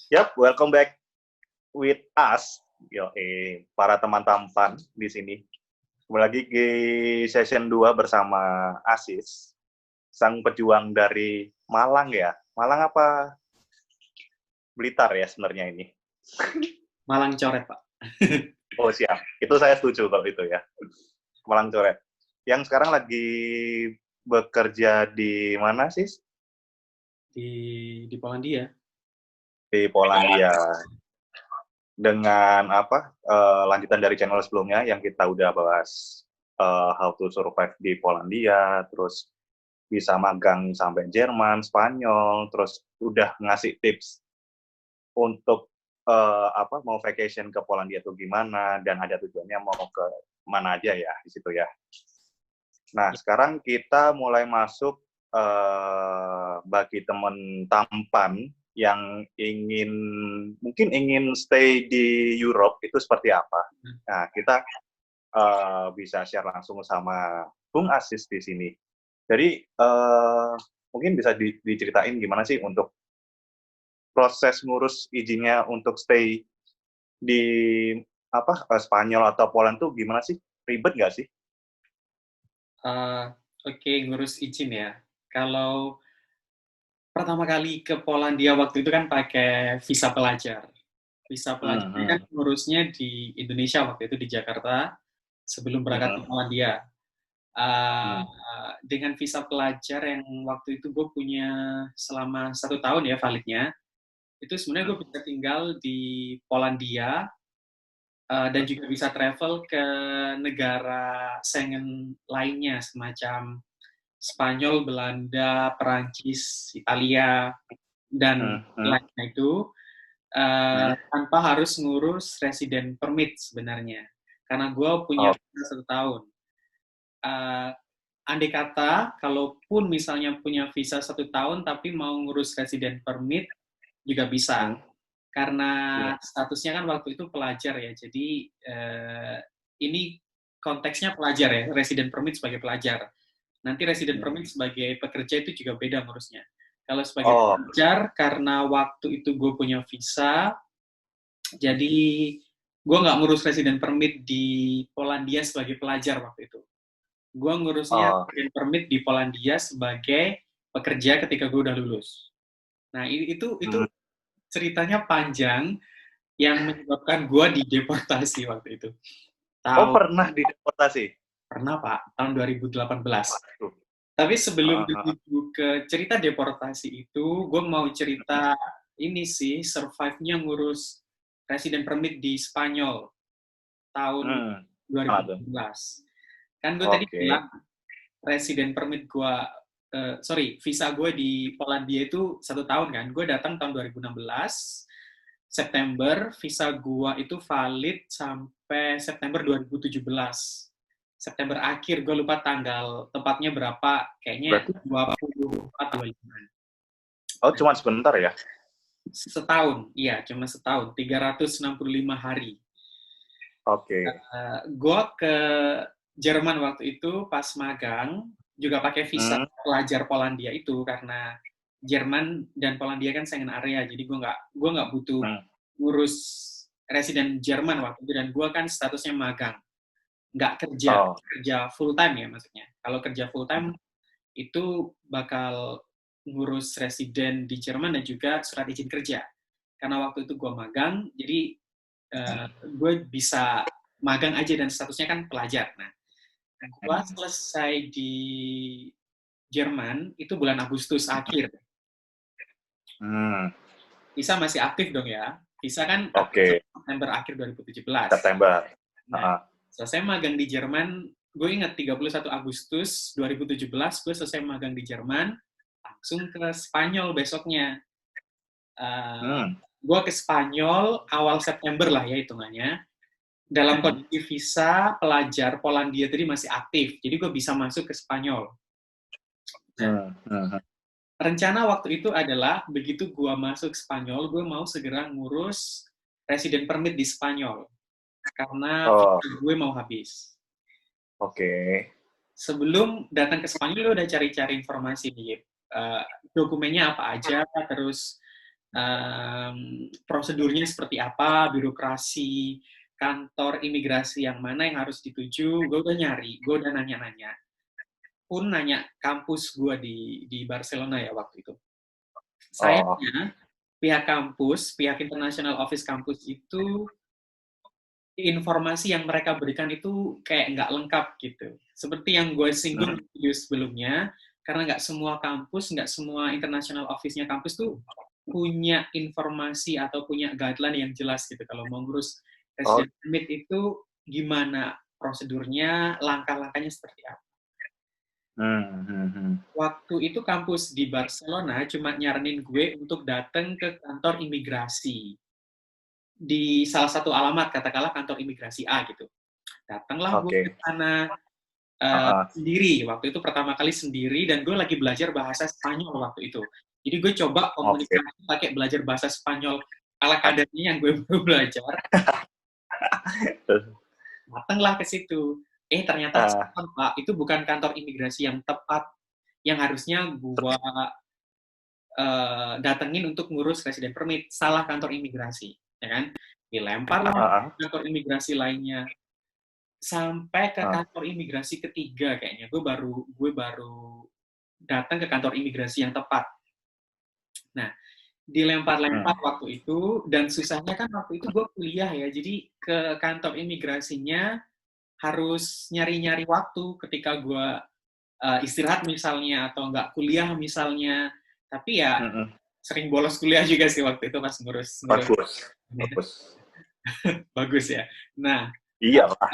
Yap, welcome back with us, para teman tampan di sini. Kembali lagi di session 2 bersama Asis, sang pejuang dari Malang ya. Malang apa Blitar ya sebenarnya ini? Malang coret, Pak. Oh siap, itu saya setuju kalau itu ya. Malang coret. Yang sekarang lagi bekerja di mana sih? Di Polandia. Di Polandia. Dengan lanjutan dari channel sebelumnya yang kita udah bahas how to survive di Polandia, terus bisa magang sampai Jerman, Spanyol, terus udah ngasih tips untuk mau vacation ke Polandia tuh gimana, dan ada tujuannya mau ke mana aja ya di situ ya. Nah, sekarang kita mulai masuk bagi teman tampan yang mungkin ingin stay di Europe itu seperti apa. Nah, kita bisa share langsung sama Bung Asis di sini. Jadi mungkin bisa diceritain gimana sih untuk proses ngurus izinnya untuk stay di Spanyol atau Poland tuh gimana sih? Ribet nggak sih? Oke, ngurus izin ya. Kalau pertama kali ke Polandia waktu itu kan pakai visa pelajar. Visa pelajar ini kan ngurusnya di Indonesia waktu itu di Jakarta sebelum berangkat ke Polandia. Dengan visa pelajar yang waktu itu gue punya selama 1 tahun ya validnya, itu sebenarnya gue bisa tinggal di Polandia dan juga bisa travel ke negara Schengen lainnya semacam Spanyol, Belanda, Perancis, Italia, dan lainnya itu tanpa harus ngurus resident permit sebenarnya. Karena gue punya visa 1 tahun. Andai kata, kalaupun misalnya punya visa 1 tahun tapi mau ngurus resident permit, juga bisa. Karena statusnya kan waktu itu pelajar ya, jadi ini konteksnya pelajar ya, resident permit sebagai pelajar. Nanti resident permit sebagai pekerja itu juga beda ngurusnya. Kalau sebagai pelajar, karena waktu itu gue punya visa, jadi gue nggak ngurus resident permit di Polandia sebagai pelajar waktu itu. Gue ngurusnya resident permit di Polandia sebagai pekerja ketika gue udah lulus. Nah, itu ceritanya panjang yang menyebabkan gue dideportasi waktu itu. Pernah dideportasi? Pernah, Pak, tahun 2018. Tapi sebelum menuju ke cerita deportasi itu, gue mau cerita ini sih, survive-nya ngurus resident permit di Spanyol tahun 2017. Kan gue tadi bilang, resident permit gue, visa gue di Polandia itu 1 tahun kan. Gue datang tahun 2016, September, visa gue itu valid sampai September 2017. September akhir, gue lupa tanggal tepatnya berapa, kayaknya 24, 25. Oh, cuma sebentar ya? Setahun, iya, cuma setahun, 365 hari. Gue ke Jerman waktu itu pas magang, juga pakai visa pelajar Polandia itu, karena Jerman dan Polandia kan Schengen area, jadi gue nggak butuh ngurus residen Jerman waktu itu, dan gue kan statusnya magang, nggak kerja full time ya maksudnya. Kalau kerja full time itu bakal ngurus residen di Jerman dan juga surat izin kerja. Karena waktu itu gue magang, jadi gue bisa magang aja dan statusnya kan pelajar. Nah, gue selesai di Jerman itu bulan Agustus akhir. Visa masih aktif dong ya. Visa kan September akhir 2017. September. Nah, selesai magang di Jerman, gue ingat 31 Agustus 2017, gue selesai magang di Jerman, langsung ke Spanyol besoknya. Gue ke Spanyol awal September lah ya hitungannya. Dalam kondisi visa pelajar Polandia tadi masih aktif, jadi gue bisa masuk ke Spanyol. Rencana waktu itu adalah, begitu gue masuk Spanyol, gue mau segera ngurus resident permit di Spanyol. Karena visa gue mau habis. Sebelum datang ke Spanyol, gue udah cari-cari informasi nih. Dokumennya apa aja, terus prosedurnya seperti apa, birokrasi, kantor imigrasi yang mana yang harus dituju, gue udah nyari, gue udah nanya-nanya. Pun nanya kampus gue di Barcelona ya waktu itu. Oh, Sayangnya, pihak kampus, pihak International Office kampus itu, informasi yang mereka berikan itu kayak nggak lengkap gitu. Seperti yang gue singgung di video sebelumnya, karena nggak semua kampus, nggak semua International Office-nya kampus tuh punya informasi atau punya guideline yang jelas gitu. Kalau mau ngurus oh, resident permit itu gimana prosedurnya, langkah-langkahnya seperti apa. Waktu itu kampus di Barcelona cuma nyaranin gue untuk datang ke kantor imigrasi. Di salah satu alamat, katakanlah kantor imigrasi A gitu. Datanglah gue ke oke. sana sendiri. Waktu itu pertama kali sendiri dan gue lagi belajar bahasa Spanyol waktu itu. Jadi gue coba Oke. komunikasi pakai belajar bahasa Spanyol ala kadarnya yang gue baru belajar. Datanglah ke situ. Ternyata salah, Pak, itu bukan kantor imigrasi yang tepat yang harusnya gue datengin untuk ngurus resident permit. Salah kantor imigrasi, ya kan? Dilemparlah kantor imigrasi lainnya sampai ke kantor imigrasi ketiga kayaknya gue baru datang ke kantor imigrasi yang tepat. Nah, dilempar-lempar waktu itu, dan susahnya kan waktu itu gue kuliah ya, jadi ke kantor imigrasinya harus nyari-nyari waktu ketika gue istirahat misalnya, atau nggak kuliah misalnya, tapi ya sering bolos kuliah juga sih waktu itu pas ngurus. Bagus, bagus. Bagus ya. Nah, Iya lah.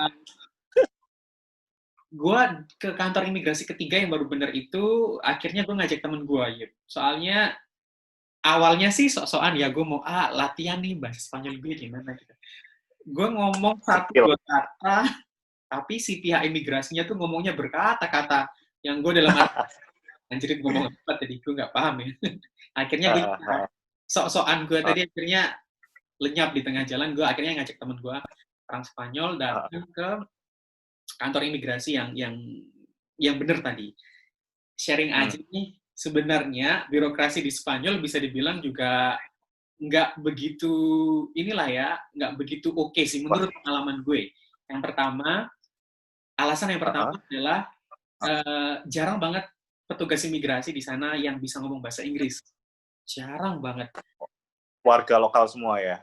gue ke kantor imigrasi ketiga yang baru bener itu, akhirnya gue ngajak temen gue gitu. Soalnya awalnya sih sok-sokan ya, gue mau latihan nih bahasa Spanyol gue gimana gitu. Gue ngomong satu dua kata, tapi si pihak imigrasinya tuh ngomongnya berkata-kata yang gue dalam arti anjir ngomong apa tadi, gue nggak paham ya. Akhirnya gue sok-sokan gue tadi akhirnya lenyap di tengah jalan. Gue akhirnya ngajak temen gue orang Spanyol datang ke kantor imigrasi yang bener tadi. Sharing aja nih, sebenarnya birokrasi di Spanyol bisa dibilang juga nggak begitu inilah ya, nggak begitu oke sih menurut pengalaman gue. Yang pertama, alasan yang pertama adalah jarang banget petugas imigrasi di sana yang bisa ngomong bahasa Inggris. Jarang banget. Warga lokal semua ya?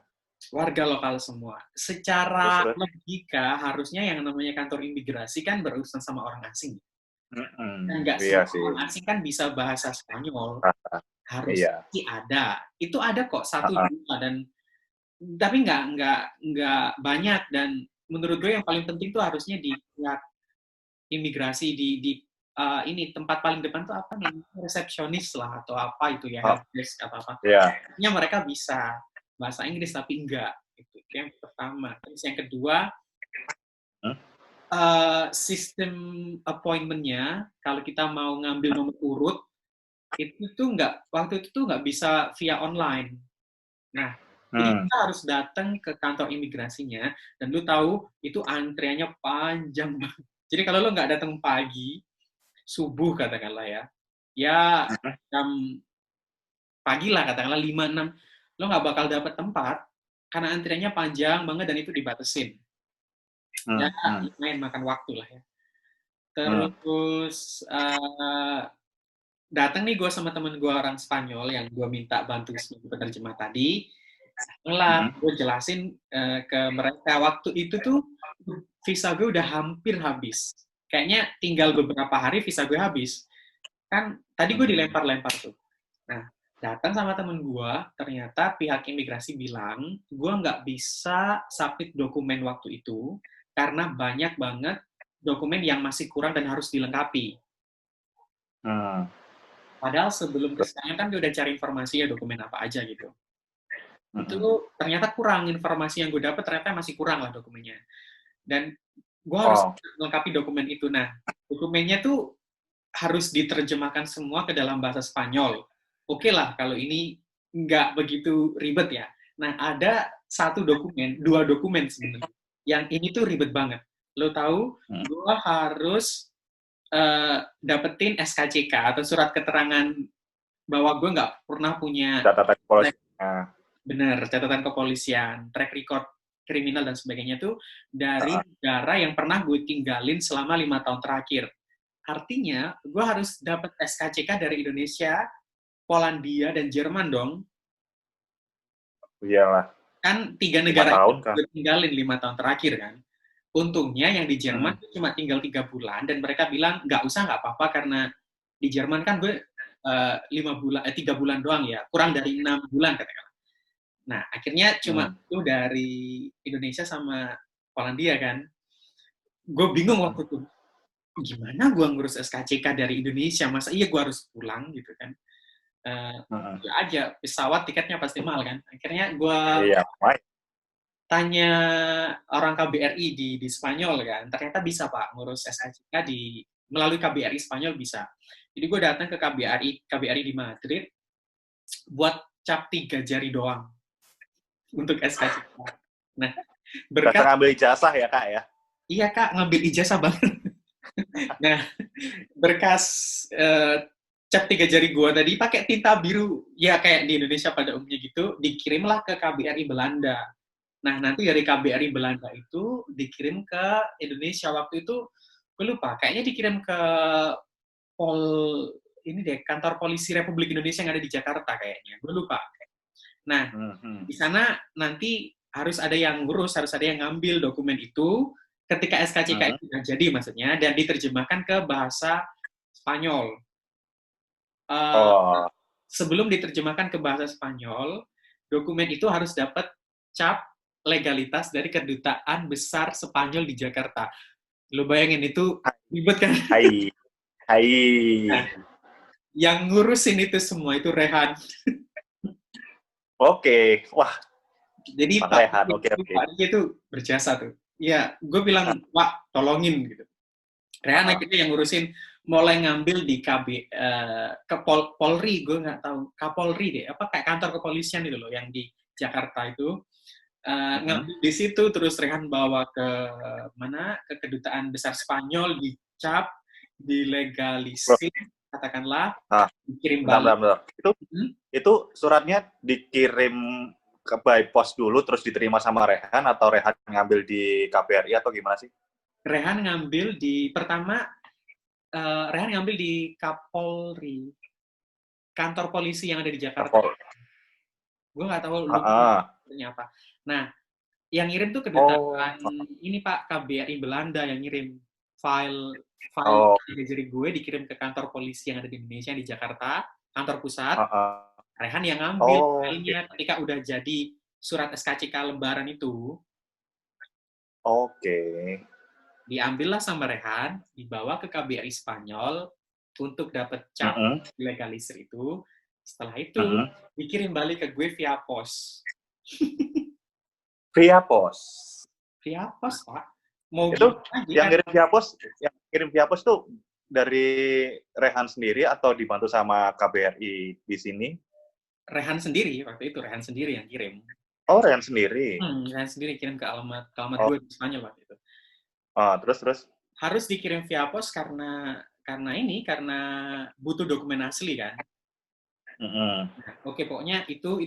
Warga lokal semua. Secara logika, harusnya yang namanya kantor imigrasi kan berurusan sama orang asing. Dan nggak Iya semua orang asing kan bisa bahasa Spanyol. Harusnya sih ada. Itu ada kok, 1-2, dan tapi nggak banyak. Dan menurut gue yang paling penting tuh harusnya di pihak imigrasi, di ini tempat paling depan tuh apa nih, resepsionis lah atau apa itu ya, helpdesk atau apa. Artinya mereka bisa bahasa Inggris tapi enggak. Itu yang pertama. Terus yang kedua, sistem appointment-nya kalau kita mau ngambil nomor urut itu tuh waktu itu tuh nggak bisa via online. Nah, jadi kita harus datang ke kantor imigrasinya, dan lu tahu itu antriannya panjang banget. Jadi kalau lu nggak datang pagi, subuh katakanlah ya jam pagi lah katakanlah 5-6, lo nggak bakal dapet tempat karena antriannya panjang banget dan itu dibatasin. Ya, lumayan makan waktu lah ya. Terus datang nih gue sama temen gue orang Spanyol yang gue minta bantu sebagai penerjemah tadi. Setelah gue jelasin ke mereka, waktu itu tuh visa gue udah hampir habis. Kayaknya tinggal beberapa hari visa gue habis. Kan tadi gue dilempar-lempar tuh. Nah, datang sama temen gue, ternyata pihak imigrasi bilang gue nggak bisa submit dokumen waktu itu karena banyak banget dokumen yang masih kurang dan harus dilengkapi. Padahal sebelum kesana kan gue udah cari informasi ya dokumen apa aja gitu. Itu ternyata kurang, informasi yang gue dapet ternyata masih kurang lah dokumennya. Dan gue harus melengkapi dokumen itu. Nah, dokumennya tuh harus diterjemahkan semua ke dalam bahasa Spanyol. Oke lah kalau ini nggak begitu ribet ya. Nah, ada dua dokumen sebenarnya. Yang ini tuh ribet banget. Lo tahu, gue harus dapetin SKCK atau surat keterangan bahwa gue nggak pernah punya Ah, Benar, catatan kepolisian, track record kriminal dan sebagainya itu dari ah, negara yang pernah gue tinggalin selama 5 tahun terakhir. Artinya, gue harus dapat SKCK dari Indonesia, Polandia, dan Jerman dong. iyalah, Kan 3 lima negara itu tahun kan. gue tinggalin 5 tahun terakhir kan. Untungnya yang di Jerman Mm-mm. cuma tinggal 3 bulan, dan mereka bilang, nggak usah, nggak apa-apa, karena di Jerman kan gue 5 bulan, 3 bulan doang ya, kurang dari 6 bulan katakanlah. Nah, akhirnya cuma Mm. itu dari Indonesia sama Polandia kan. Gue bingung waktu itu, gimana gue ngurus SKCK dari Indonesia, masa iya gue harus pulang gitu kan. Eh, Mm-mm. ya aja, pesawat tiketnya pasti mahal kan. Akhirnya gue Iya, Mike. tanya orang KBRI di Spanyol kan, ternyata bisa Pak ngurus SKCK melalui KBRI Spanyol bisa. Jadi gue datang ke KBRI di Madrid buat cap 3 jari doang untuk SKCK. Nah, Berasa berkat ngambil ijazah ya, Kak ya? iya Kak, ngambil ijazah banget. Nah, berkas cap 3 jari gua tadi pakai tinta biru, ya kayak di Indonesia pada umumnya gitu, dikirimlah ke KBRI Belanda. Nah, nanti dari KBRI Belanda itu dikirim ke Indonesia. Waktu itu gue lupa, kayaknya dikirim ke Pol ini deh, kantor polisi Republik Indonesia yang ada di Jakarta kayaknya. Gue lupa. Nah, Mm-hmm. di sana nanti harus ada yang ngurus, harus ada yang ngambil dokumen itu ketika SKCK Mm-hmm. itu sudah jadi maksudnya, dan diterjemahkan ke bahasa Spanyol. Uh, Oh, Sebelum diterjemahkan ke bahasa Spanyol, dokumen itu harus dapat cap legalitas dari Kedutaan Besar Spanyol di Jakarta. Lo bayangin itu ribet kan? hai, hai. Nah, yang ngurusin itu semua itu Rehan. Oke, wah, Jadi Pak Rehan, oke, oke. Pak Riki itu berjasa tuh. Ya, gue bilang, Pak, tolongin gitu. Rehan Ah, akhirnya yang ngurusin, mulai ngambil di ke Polri, gue nggak tahu, Kapolri deh, apa kayak kantor kepolisian itu loh, yang di Jakarta itu. mm-hmm. Ngambil di situ, terus Rehan bawa ke mana, ke Kedutaan Besar Spanyol, dicap, Bro, dilegalisir, katakanlah, ah, dikirim bentar, balik. bentar, bentar. Hmm? Itu suratnya dikirim ke by post dulu, terus diterima sama Rehan, atau Rehan ngambil di KBRI, atau gimana sih? Rehan ngambil pertama, Rehan ngambil di Kapolri, kantor polisi yang ada di Jakarta. Kapol. Gue nggak tahu Ah, lupa ah. apa. Nah, yang ngirim tuh Oh, kedutaan ini Pak, KBRI Belanda yang ngirim file file oh, dari gue dikirim ke kantor polisi yang ada di Indonesia di Jakarta, kantor pusat. ah, ah. Rehan yang ngambil Oh, oke. filenya ketika udah jadi surat SKCK lembaran itu, Oke. diambillah sama Rehan, dibawa ke KBRI Spanyol untuk dapat cap Mm-mm, legalisir itu. Setelah itu mm-mm. dikirim balik ke gue via pos. Via pos. Via pos, Pak. Mau Itu gimana lagi yang kan? kirim via pos, yang kirim via pos tuh dari Rehan sendiri atau dibantu sama KBRI di sini? Rehan sendiri, waktu itu Rehan sendiri yang kirim. Oh, Rehan sendiri. Rehan sendiri kirim ke alamat Oh, gue di Spanyol waktu itu. terus. Harus dikirim via pos karena butuh dokumen asli kan. Mm-mm. Nah, oke, pokoknya itu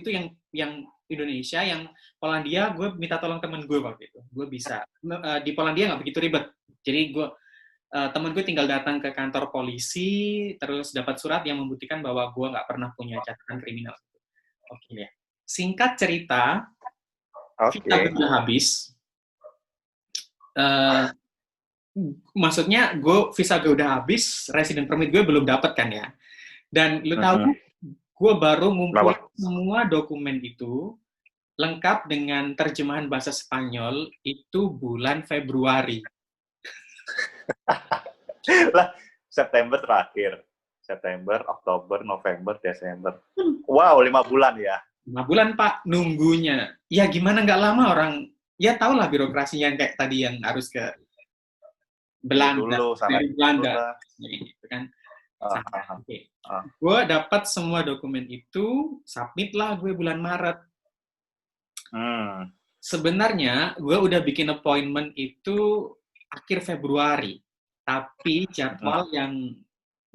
yang Indonesia, yang Polandia gue minta tolong temen gue waktu itu. Gue bisa di Polandia nggak begitu ribet. Jadi temen gue tinggal datang ke kantor polisi, terus dapat surat yang membuktikan bahwa gue nggak pernah punya catatan kriminal. Oke ya. Singkat cerita, visa Oke. gue udah habis. Uh, Maksudnya visa gue udah habis, resident permit gue belum dapat kan ya. Dan lu tahu, Mm-mm. gue baru ngumpul Kenapa? semua dokumen itu lengkap dengan terjemahan bahasa Spanyol itu bulan Februari. Lah, September terakhir. September, Oktober, November, Desember. Wow, 5 bulan ya. 5 bulan Pak nunggunya. Ya gimana nggak lama orang, ya tau lah birokrasinya yang kayak tadi yang harus ke Ini Belanda, dulu, sana dari dulu Belanda, lah. gitu kan. Ah, Sama. ah, Oke. ah. Gue dapat semua dokumen itu, submit lah gue bulan Maret. Hmm. Sebenarnya gue udah bikin appointment itu akhir Februari, tapi jadwal yang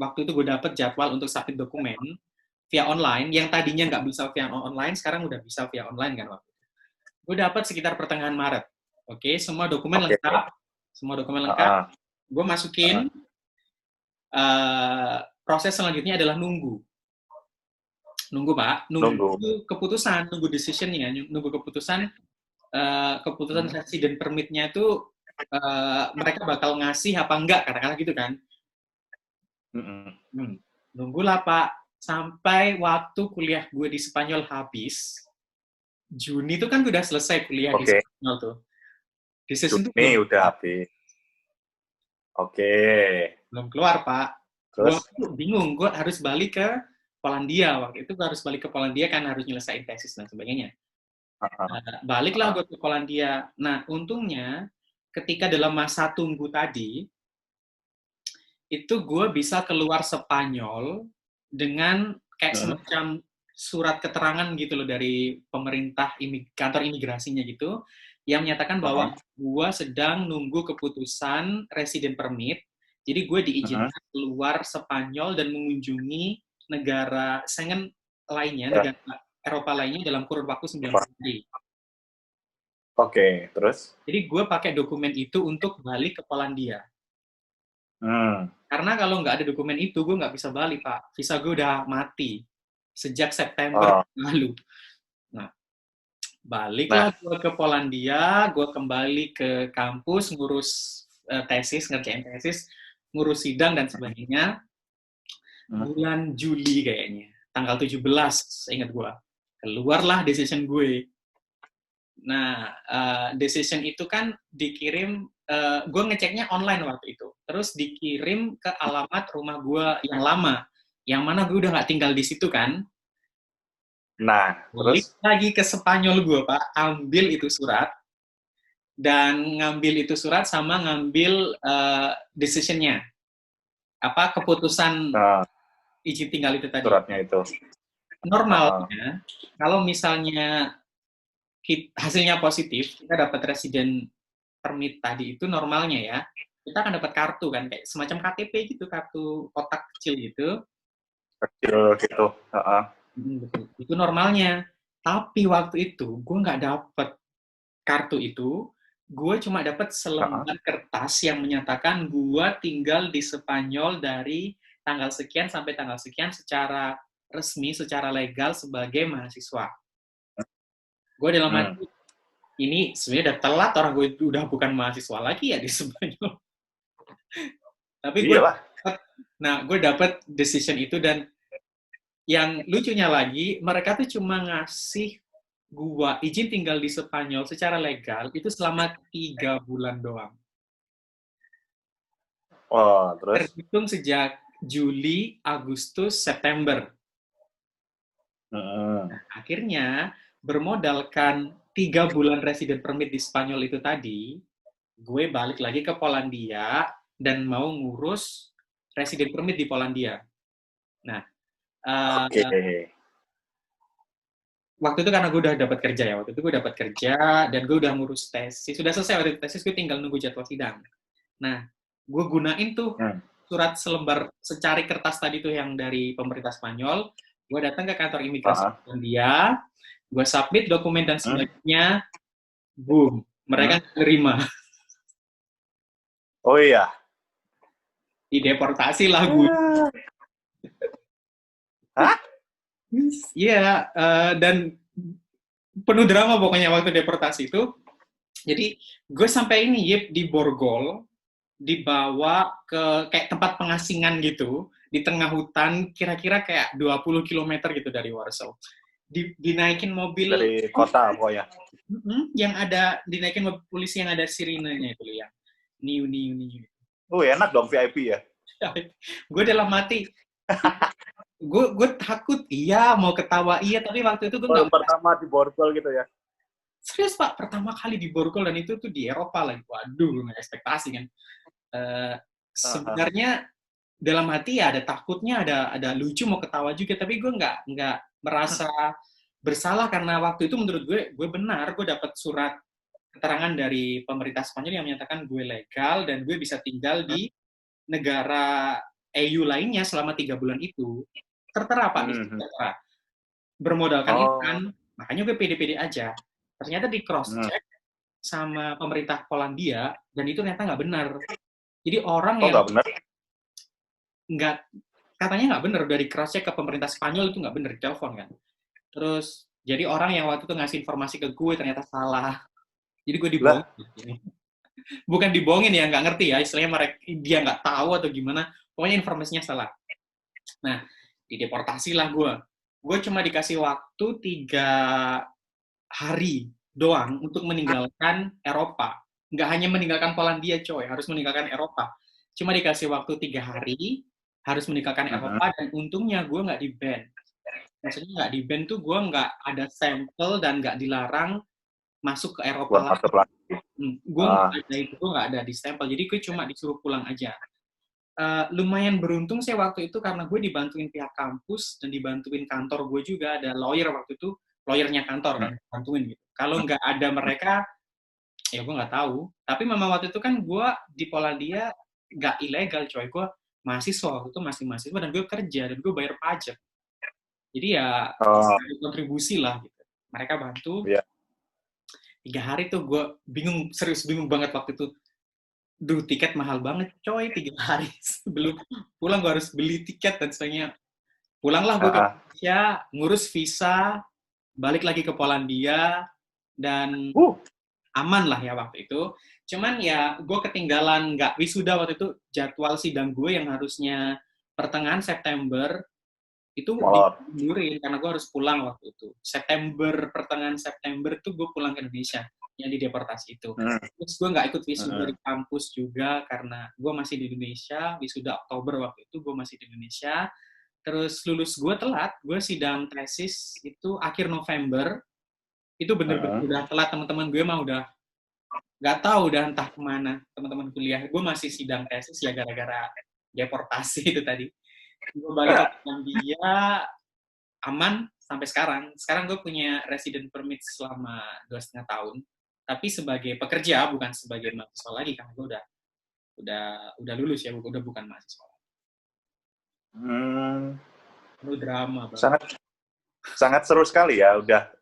waktu itu gue dapet jadwal untuk submit dokumen via online, yang tadinya nggak bisa via online, sekarang udah bisa via online kan waktu itu. Gue dapat sekitar pertengahan Maret. Oke, semua dokumen Oke. lengkap, semua dokumen lengkap. Ah, Gue masukin. Proses selanjutnya adalah nunggu Pak, nunggu. nunggu keputusan, nunggu decision-nya, nunggu keputusan resident permit-nya itu mereka bakal ngasih apa enggak, katakanlah gitu kan. Nunggulah Pak, sampai waktu kuliah gue di Spanyol habis, Juni itu kan udah selesai kuliah di Spanyol tuh. Decision itu Juni udah habis. Oke. belum keluar Pak. Gue Terus? bingung, gue harus balik ke Polandia. Waktu itu gue harus balik ke Polandia kan harus nyelesain tesis dan sebagainya. Baliklah gue ke Polandia. Nah, untungnya ketika dalam masa tunggu tadi, itu gue bisa keluar Spanyol dengan kayak semacam surat keterangan gitu loh dari pemerintah kantor imigrasinya gitu, yang menyatakan bahwa gue sedang nunggu keputusan resident permit, jadi gue diizinkan keluar Spanyol dan mengunjungi negara Schengen lainnya, negara Eropa lainnya dalam kurun waktu 9 hari. Oke, terus? Jadi gue pakai dokumen itu untuk balik ke Polandia. Karena kalau nggak ada dokumen itu, gue nggak bisa balik, Pak. Visa gue udah mati sejak September lalu. Nah, baliklah gue ke Polandia, gue kembali ke kampus, ngurus tesis, ngerjain tesis, ngurus sidang, dan sebagainya. Bulan Juli kayaknya, tanggal 17, ingat gue. Keluarlah decision gue. Nah, decision itu kan dikirim, gue ngeceknya online waktu itu. Terus dikirim ke alamat rumah gue yang lama, yang mana gue udah nggak tinggal di situ kan. Nah, terus? Lagi ke Spanyol gue, Pak, ambil itu surat, dan ngambil itu surat sama ngambil decision-nya. Keputusan izin tinggal itu tadi. Suratnya itu. Normalnya, kalau misalnya hasilnya positif, kita dapat resident permit tadi itu normalnya ya, kita akan dapat kartu kan, kayak semacam KTP gitu, kartu kotak kecil gitu. Kecil gitu. Betul. Itu normalnya. Tapi waktu itu, gue nggak dapet kartu itu, gue cuma dapat selembar kertas yang menyatakan gue tinggal di Spanyol dari tanggal sekian sampai tanggal sekian secara resmi, secara legal sebagai mahasiswa. Gue dalam hati, ini sebenarnya udah telat, orang gue udah bukan mahasiswa lagi ya di Spanyol. Tapi gue dapet decision itu, dan yang lucunya lagi, mereka tuh cuma ngasih gue izin tinggal di Spanyol secara legal itu selama 3 bulan doang. Terus? Terhitung sejak Juli, Agustus, September. Akhirnya, bermodalkan 3 bulan resident permit di Spanyol itu tadi, gue balik lagi ke Polandia dan mau ngurus resident permit di Polandia. Nah, waktu itu karena gue udah dapat kerja ya, waktu itu gue dapat kerja dan gue udah ngurus tesis, sudah selesai waktu itu tesis, gue tinggal nunggu jadwal sidang. Nah, gue gunain tuh surat selembar secari kertas tadi tuh yang dari pemerintah Spanyol, gue datang ke kantor imigrasi Polandia, gue submit dokumen dan sebagainya, boom, mereka terima. Oh iya? Dideportasi lah gue. Hah? Iya, dan penuh drama pokoknya waktu deportasi itu. Jadi, gue sampai ini di Borgol, dibawa ke kayak tempat pengasingan gitu, di tengah hutan, kira-kira kayak 20 km gitu dari Warsaw. Dinaikin mobil dari kota pokoknya. Yang ada dinaikin mobil polisi yang ada sirinenya itu ya. Niu. Enak dong VIP ya. Gue dalam mati. gue takut mau ketawa tapi waktu itu gue nggak pertama di Borgol gitu ya. Serius Pak, pertama kali di Borgol, dan itu tuh di Eropa lagi. Waduh, nggak ekspektasi kan. Sebenarnya dalam hati ya ada takutnya, ada lucu mau ketawa juga, tapi gue nggak merasa bersalah karena waktu itu menurut gue benar, gue dapat surat keterangan dari pemerintah Spanyol yang menyatakan gue legal dan gue bisa tinggal di negara EU lainnya selama 3 bulan itu. tertera Pak, di situ tertera. Bermodalkan iman, makanya gue pede-pede aja. Ternyata di cross check sama pemerintah Polandia dan itu ternyata nggak benar. Jadi orang yang nggak benar? nggak, katanya nggak benar, dari cross check ke pemerintah Spanyol itu nggak benar di telepon kan. Terus jadi orang yang waktu itu ngasih informasi ke gue ternyata salah. Jadi gue dibohongin. Bukan dibohongin ya, nggak ngerti ya, istilahnya mereka, dia nggak tahu atau gimana, pokoknya informasinya salah. Nah, dideportasi lah gue. Gue cuma dikasih waktu 3 hari doang untuk meninggalkan Eropa. Nggak hanya meninggalkan Polandia, coy, harus meninggalkan Eropa. Cuma dikasih waktu 3 hari, harus meninggalkan Eropa, dan untungnya gue nggak di-ban. Maksudnya nggak di-ban tuh gue nggak ada sampel dan nggak dilarang masuk ke Eropa lagi. Gue nggak ada itu, gue nggak ada di stempel, jadi gue cuma disuruh pulang aja. Lumayan beruntung sih waktu itu karena gue dibantuin pihak kampus dan dibantuin kantor gue juga, ada lawyer waktu itu, lawyernya kantor kan, bantuin gitu. Kalau nggak ada mereka, ya gue nggak tahu. Tapi memang waktu itu kan gue di Polandia nggak ilegal, coy. Gue mahasiswa, waktu itu masih mahasiswa, dan gue kerja, dan gue bayar pajak. Jadi ya, kontribusi lah gitu. Mereka bantu. 3 hari tuh gue bingung, serius bingung banget waktu itu. Duh, tiket mahal banget, coy. 3 hari sebelum pulang gue harus beli tiket dan sebagainya. Pulanglah gue ke Indonesia, ngurus visa, balik lagi ke Polandia, dan aman lah ya waktu itu. Cuman ya gue ketinggalan nggak wisuda waktu itu, jadwal sidang gue yang harusnya pertengahan September, itu dimundurin karena gue harus pulang waktu itu. Pertengahan September tuh gue pulang ke Indonesia yang dideportasi itu. Terus gue nggak ikut wisuda di kampus juga karena gue masih di Indonesia. Wisuda Oktober waktu itu gue masih di Indonesia. Terus lulus gue telat, gue sidang tesis itu akhir November. Itu bener-bener udah telat, teman-teman gue mah udah nggak tahu udah entah kemana teman-teman kuliah. Gue masih sidang tesis ya gara-gara deportasi itu tadi. Gue balik ke Polandia, aman sampai sekarang. Sekarang gue punya resident permit selama 2,5 tahun. Tapi sebagai pekerja, bukan sebagai mahasiswa lagi, karena gue udah lulus ya, udah bukan mahasiswa. Itu drama banget. Sangat seru sekali ya, udah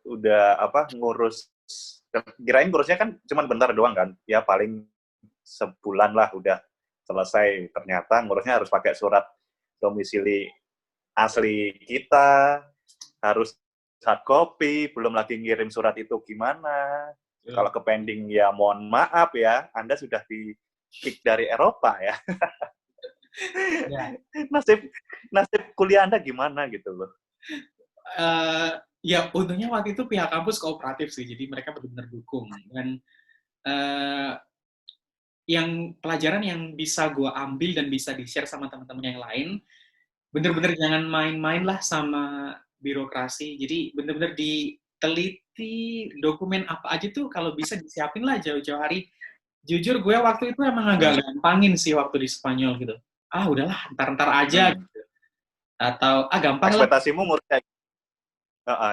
ngurus. Kirain ngurusnya kan cuma bentar doang kan, ya paling sebulan lah udah selesai. Ternyata ngurusnya harus pakai surat domisili asli kita, harus hard copy, belum lagi ngirim surat itu gimana. Kalau ke pending ya mohon maaf ya, Anda sudah di-kick dari Eropa ya. Nasib kuliah Anda gimana gitu loh. Ya untungnya waktu itu pihak kampus kooperatif sih, jadi mereka benar-benar dukung. Dan yang pelajaran yang bisa gue ambil dan bisa di-share sama teman-teman yang lain, bener-bener jangan main-main lah sama birokrasi. Jadi bener-bener diteliti dokumen apa aja tuh kalau bisa disiapin lah jauh-jauh hari. Jujur gue waktu itu emang agak gampangin sih waktu di Spanyol gitu. Udahlah, ntar-ntar aja gitu. Atau gampang lah.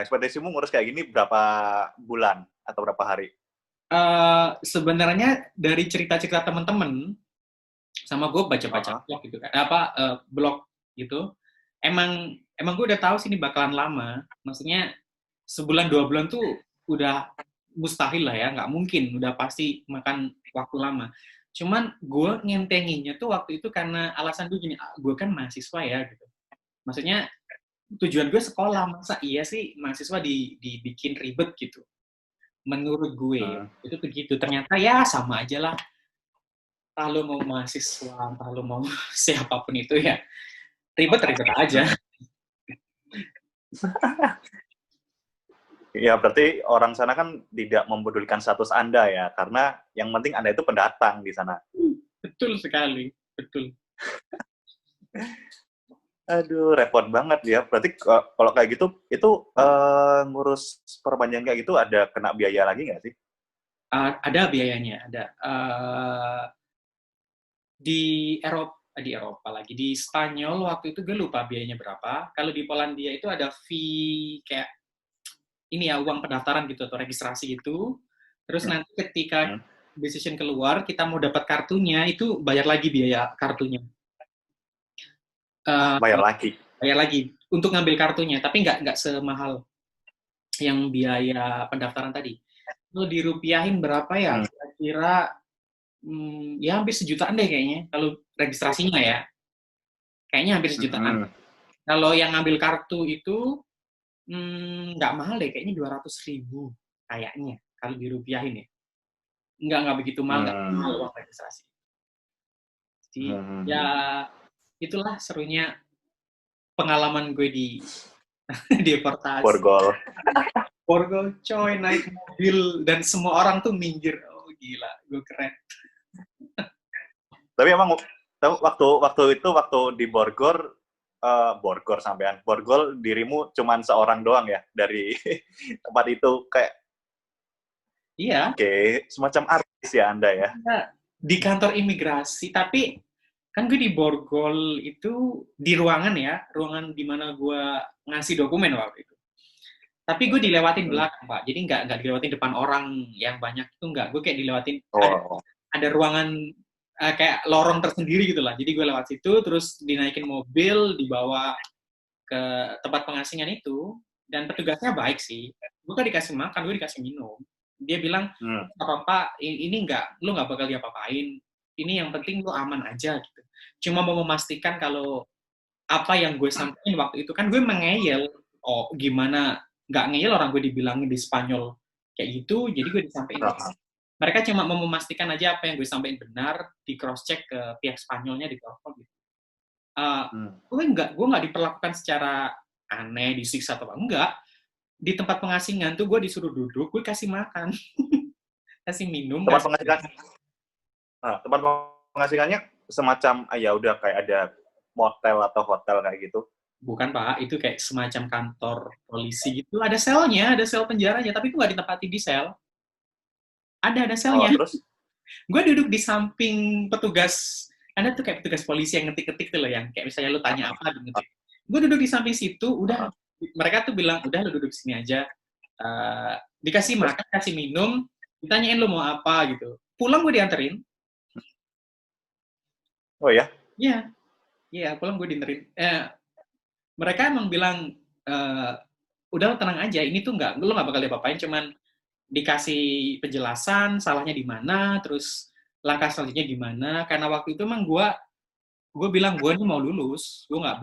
Ekspektasimu ngurus kayak gini berapa bulan atau berapa hari? Sebenarnya dari cerita-cerita teman-teman sama gue baca-baca blog gitu kan, blog gitu, emang gue udah tahu sih ini bakalan lama. Maksudnya sebulan 2 bulan tuh udah mustahil lah ya, nggak mungkin, udah pasti makan waktu lama. Cuman gue ngentenginnya tuh waktu itu karena alasan gue gini, gue kan mahasiswa ya gitu. Maksudnya tujuan gue sekolah, masa iya sih mahasiswa dibikin ribet gitu. Menurut gue itu begitu. Ternyata ya sama aja lah. Entah lo mau mahasiswa, entah lo mau siapapun itu ya, ribet-ribet aja. Ya, berarti orang sana kan tidak mempedulikan status Anda ya, karena yang penting Anda itu pendatang di sana. Betul sekali, betul. Aduh, repot banget ya. Berarti kalau kayak gitu, itu ngurus perpanjangan kayak gitu ada kena biaya lagi nggak sih? Ada biayanya, ada. Di Eropa lagi, di Spanyol waktu itu gue lupa biayanya berapa. Kalau di Polandia itu ada fee kayak ini ya, uang pendaftaran gitu atau registrasi gitu. Terus nanti ketika decision keluar, kita mau dapat kartunya, itu bayar lagi biaya kartunya. Bayar lagi? Bayar lagi. untuk ngambil kartunya, tapi nggak semahal yang biaya pendaftaran tadi. Kalau dirupiahin berapa ya? Kira-kira ya hampir sejutaan deh kayaknya. Kalau registrasinya ya, kayaknya hampir sejutaan. Kalau yang ngambil kartu itu nggak mahal deh, kayaknya 200.000 kayaknya kalau dirupiahin ya. Nggak begitu mahal, nggak mahal uang registrasi. Jadi ya itulah serunya pengalaman gue di deportasi. Borgol coy, naik mobil dan semua orang tuh minggir. Oh gila, gue keren. Tapi emang waktu di Borgol, Borgol dirimu cuman seorang doang ya dari tempat itu, kayak iya. Oke, semacam artis ya Anda ya. Di kantor imigrasi, tapi kan gue di Borgol itu di ruangan di mana gue ngasih dokumen waktu itu. Tapi gue dilewatin belakang, Pak. Jadi nggak dilewatin depan orang yang banyak itu nggak. Gue kayak dilewatin ada ruangan kayak lorong tersendiri gitu lah. Jadi gue lewat situ, terus dinaikin mobil, dibawa ke tempat pengasingan itu, dan petugasnya baik sih. Gue kan dikasih makan, gue dikasih minum. Dia bilang, apa-apa, ini lu nggak bakal diapa-apain. Ini yang penting lu aman aja gitu. Cuma mau memastikan kalau apa yang gue sampaikan waktu itu, kan gue mengeyel, oh gimana, nggak ngeyel orang gue dibilangin di Spanyol kayak gitu, jadi gue disampaikan. Mereka cuma mau memastikan aja apa yang gue sampaikan benar, di cross check ke pihak Spanyolnya di telepon gitu. Gue nggak diperlakukan secara aneh, disiksa atau apa, enggak. Di tempat pengasingan tuh gue disuruh duduk, gue kasih makan, kasih minum. Tempat pengasingannya semacam ya udah kayak ada motel atau hotel kayak gitu. Bukan Pak, itu kayak semacam kantor polisi gitu. Ada selnya, ada sel penjaranya, tapi itu nggak ditempati di sel. Ada selnya. Terus? Gue duduk di samping petugas. Anda tuh kayak petugas polisi yang ngetik-ngetik tuh loh, yang kayak misalnya lu tanya apa, ngetik. Gue duduk di samping situ, udah mereka tuh bilang, udah lu duduk di sini aja. Dikasih makan, kasih minum, ditanyain lu mau apa gitu. Pulang gue dianterin. Oh ya? Iya, pulang gue dianterin. Mereka emang bilang, udah tenang aja, ini tuh lu nggak bakal diapa-apain, cuman dikasih penjelasan salahnya di mana, terus langkah selanjutnya gimana. Karena waktu itu emang gue bilang gue ini mau lulus, gue nggak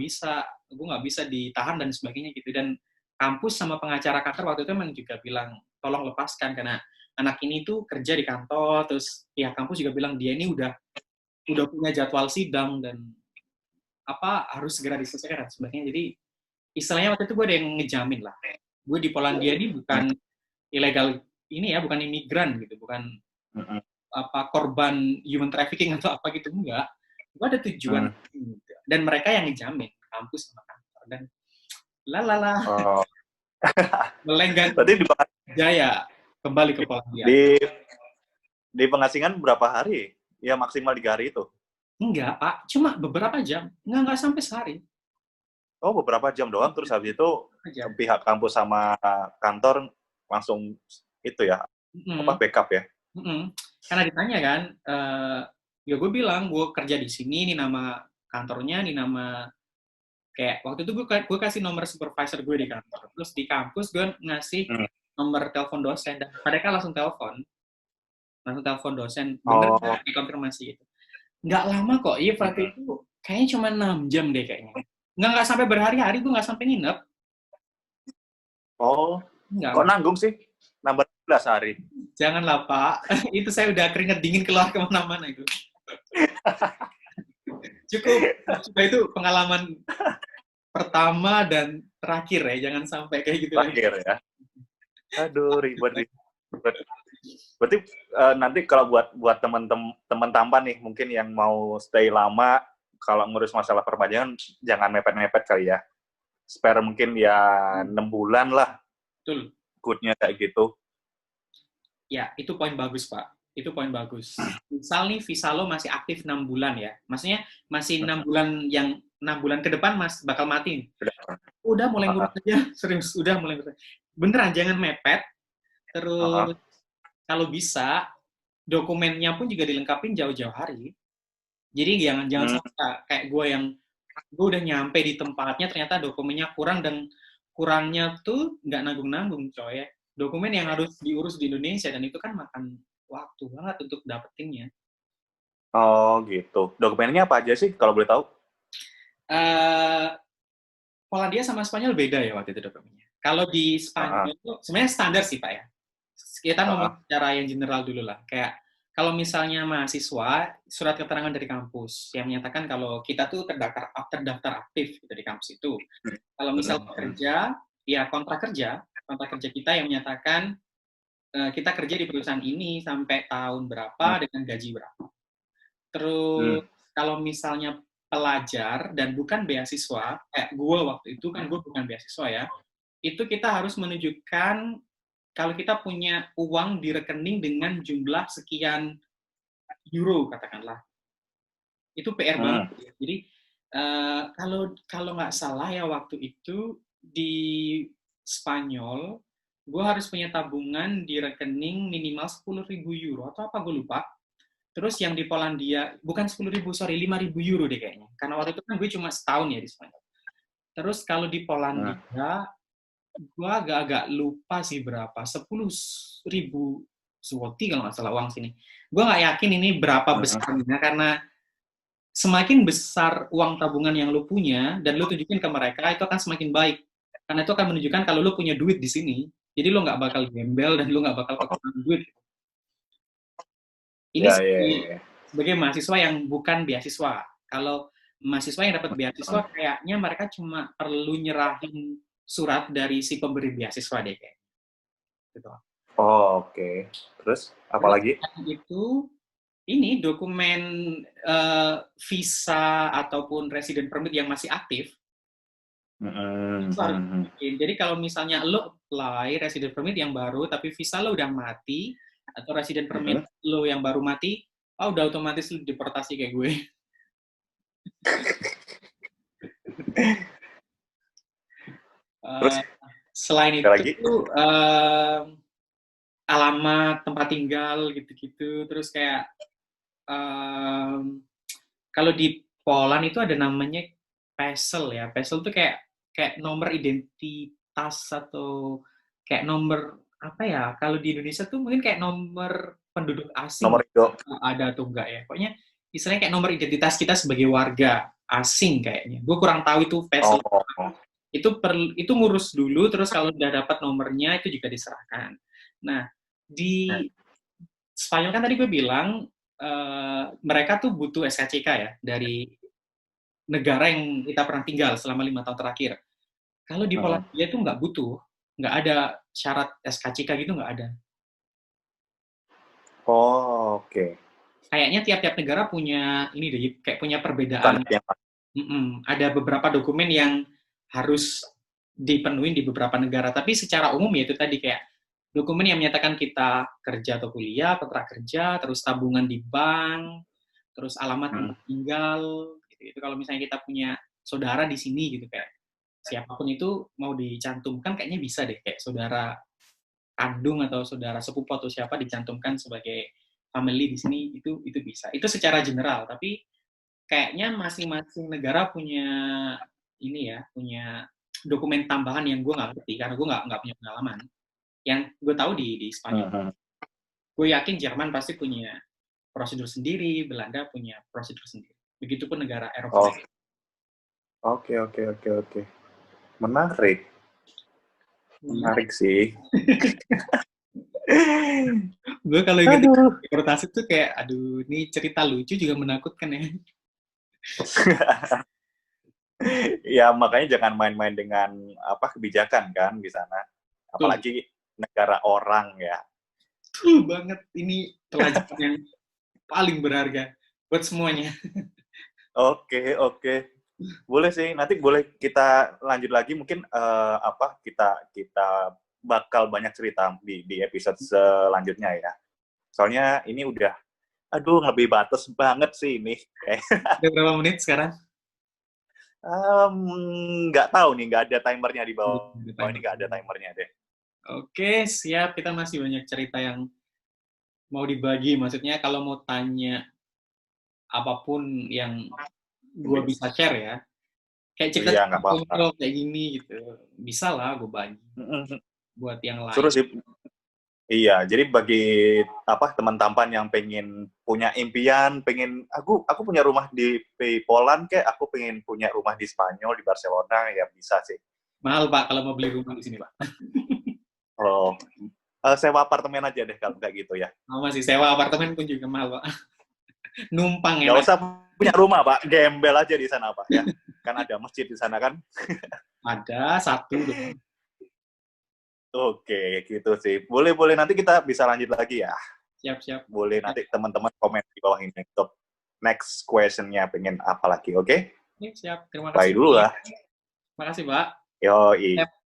bisa ditahan dan sebagainya gitu. Dan kampus sama pengacara kantor waktu itu emang juga bilang tolong lepaskan karena anak ini tuh kerja di kantor, terus pihak kampus juga bilang dia ini udah punya jadwal sidang dan harus segera diselesaikan dan sebagainya. Jadi istilahnya waktu itu gue ada yang ngejamin lah. Gue di Polandia ini bukan ilegal ini ya, bukan imigran gitu, bukan korban human trafficking atau apa gitu, enggak. Gue ada tujuan dan mereka yang ngejamin, kampus sama kantor, dan melenggang jaya kembali ke Polandia. Di pengasingan berapa hari? Ya maksimal 3 hari itu? Enggak Pak, cuma beberapa jam, nggak sampai sehari. Oh, beberapa jam doang, terus habis itu pihak kampus sama kantor langsung itu ya, backup ya? Karena ditanya kan, ya gue bilang, gue kerja di sini, ini nama kantornya, ini nama, kayak waktu itu gue kasih nomor supervisor gue di kantor, terus di kampus gue ngasih nomor telepon dosen, dan mereka langsung telepon dosen, bener dikonfirmasi gitu. Nggak lama kok, iya waktu itu kayaknya cuma 6 jam deh kayaknya. Nggak sampai berhari-hari, gue nggak sampai nginep. Kok nanggung sih? Nambah 11 hari. Janganlah, Pak. Itu saya udah keringet dingin keluar kemana-mana itu. Cukup itu pengalaman pertama dan terakhir ya. Jangan sampai kayak gitu terakhir lagi. Ya. Aduh, ribet. Berarti nanti kalau buat teman tampan nih, mungkin yang mau stay lama, kalau ngurus masalah perpanjangan, jangan mepet-mepet kali ya. Spare mungkin ya 6 bulan lah. Betul. Good-nya kayak gitu. Ya, itu poin bagus, Pak. Itu poin bagus. Misal nih, visa lo masih aktif 6 bulan ya. Maksudnya masih 6 bulan yang 6 bulan ke depan bakal mati. Udah mulai ngurus aja, serius. Udah mulai ngurus. Beneran, jangan mepet. Terus, kalau bisa, dokumennya pun juga dilengkapin jauh-jauh hari. Jadi jangan sampai kayak gue yang gue udah nyampe di tempatnya ternyata dokumennya kurang, dan kurangnya tuh nggak nanggung-nanggung coy ya. Dokumen yang harus diurus di Indonesia, dan itu kan makan waktu banget untuk dapetinnya. Oh gitu. Dokumennya apa aja sih kalau boleh tahu? Eh, Polandia sama Spanyol beda ya waktu itu dokumennya. Kalau di Ah, Spanyol sebenarnya standar sih Pak ya. Kita ah, ngomong ah. secara yang general dulu lah. Kayak kalau misalnya mahasiswa, surat keterangan dari kampus yang menyatakan kalau kita tuh terdaftar aktif gitu di kampus itu. Kalau misal kerja, ya kontrak kerja kita yang menyatakan kita kerja di perusahaan ini sampai tahun berapa Hmm, dengan gaji berapa. hmm, Terus kalau misalnya pelajar dan bukan beasiswa, kayak gue waktu itu kan gue bukan beasiswa ya, itu kita harus menunjukkan kalau kita punya uang di rekening dengan jumlah sekian euro katakanlah. Itu PR banget. hmm. Jadi kalau kalau nggak salah ya waktu itu di Spanyol, gue harus punya tabungan di rekening minimal 10.000 euro atau apa gue lupa. Terus yang di Polandia, bukan 10.000, sorry, 5.000 euro deh kayaknya. Karena waktu itu kan gue cuma setahun ya di Spanyol. Terus kalau di Hmm. Polandia, gue agak-agak lupa sih berapa, 10.000 zloty kalau nggak salah uang sini. Gue nggak yakin ini berapa Hmm. besarnya, karena semakin besar uang tabungan yang lu punya, dan lu tunjukin ke mereka, itu akan semakin baik. Karena itu akan menunjukkan kalau lu punya duit di sini. Jadi lu nggak bakal gembel, dan lu nggak bakal Oh, kekurangan duit. Ini ya, ya, ya. sebagai mahasiswa yang bukan beasiswa. Kalau mahasiswa yang dapat beasiswa, Hmm. kayaknya mereka cuma perlu nyerahin surat dari si pemberi beasiswa deh kayak gitu. Oh, oke. Terus apa Terus lagi? itu ini dokumen visa ataupun resident permit yang masih aktif Hmm, itu harus hmm, hmm. ditunjukin. Jadi kalau misalnya lo apply resident permit yang baru tapi visa lo udah mati, atau resident permit Hmm. lo yang baru mati, oh udah otomatis lo deportasi kayak gue. Terus Uh, Selain ada itu lagi? alamat tempat tinggal gitu-gitu, terus kayak kalau di Poland itu ada namanya PESEL ya. PESEL tuh kayak kayak nomor identitas atau kayak nomor apa ya? Kalau di Indonesia tuh mungkin kayak nomor penduduk asing, Nomor itu. ada atau enggak ya? Pokoknya istilahnya kayak nomor identitas kita sebagai warga asing kayaknya. Gue kurang tahu itu PESEL. Oh. Itu ngurus dulu, terus kalau udah dapat nomornya itu juga diserahkan. Nah, di Spanyol kan tadi gue bilang mereka tuh butuh SKCK ya dari negara yang kita pernah tinggal selama 5 tahun terakhir. Kalau di Hmm. Polandia itu nggak butuh, nggak ada syarat SKCK gitu, nggak ada. Oh, oke. Kayaknya tiap-tiap negara punya ini deh, kayak punya perbedaan. Standar yang Ada beberapa dokumen yang harus dipenuhi di beberapa negara, tapi secara umum ya itu tadi kayak dokumen yang menyatakan kita kerja atau kuliah, kontrak kerja, terus tabungan di bank, terus alamat hmm. tempat tinggal, gitu. Itu kalau misalnya kita punya saudara di sini gitu kayak siapapun itu mau dicantumkan kayaknya bisa deh kayak saudara kandung atau saudara sepupu atau siapa dicantumkan sebagai family di sini itu bisa. Itu secara general, tapi kayaknya masing-masing negara punya ini ya, punya dokumen tambahan yang gue nggak ngerti karena gue nggak punya pengalaman. Yang gue tahu di Spanyol, Hmm. gue yakin Jerman pasti punya prosedur sendiri, Belanda punya prosedur sendiri. Begitupun negara Eropa. Oh, oke, oke, oke, oke. Menarik. Menarik sih. Gue kalau inget Aduh. deportasi tuh kayak, aduh, ini cerita lucu juga menakutkan ya. Ya, makanya jangan main-main dengan apa kebijakan kan di sana. Betul, Apalagi negara orang ya. betul banget. Ini pelajaran yang paling berharga buat semuanya. Oke, oke. Boleh sih. Nanti boleh kita lanjut lagi mungkin apa kita kita bakal banyak cerita di episode selanjutnya ya. Soalnya ini udah aduh lebih batas banget sih ini. Udah berapa menit sekarang? Nggak tahu nih, nggak ada timernya di bawah. Di Bawah ini timer. nggak ada timernya deh. Oke, siap. Kita masih banyak cerita yang mau dibagi. Maksudnya kalau mau tanya apapun yang gue bisa share ya. Kayak Iya, cerita nggak apa-apa. konyol kayak gini gitu. Bisa lah gue bagi buat yang Suruh lain. sih. Iya, jadi bagi apa teman tampan yang pengen punya impian, pengen aku punya rumah di Poland, kayak aku pengen punya rumah di Spanyol, di Barcelona, ya bisa sih. Mahal Pak kalau mau beli rumah di sini Pak. Kalau sewa apartemen aja deh kalau kayak gitu ya. Sama sih sewa apartemen pun juga mahal Pak. Numpang Nggak enak. usah punya rumah, Pak. Gembel aja di sana, Pak, ya. Kan ada masjid di sana kan. Ada satu doang. Oke, gitu sih. Boleh nanti kita bisa lanjut lagi ya. Siap-siap. Boleh nanti teman-teman komen di bawah ini untuk next question-nya pengen apa lagi, oke? Siap. Terima Bye kasih dulu Pak. lah. Terima kasih Pak. Yoi.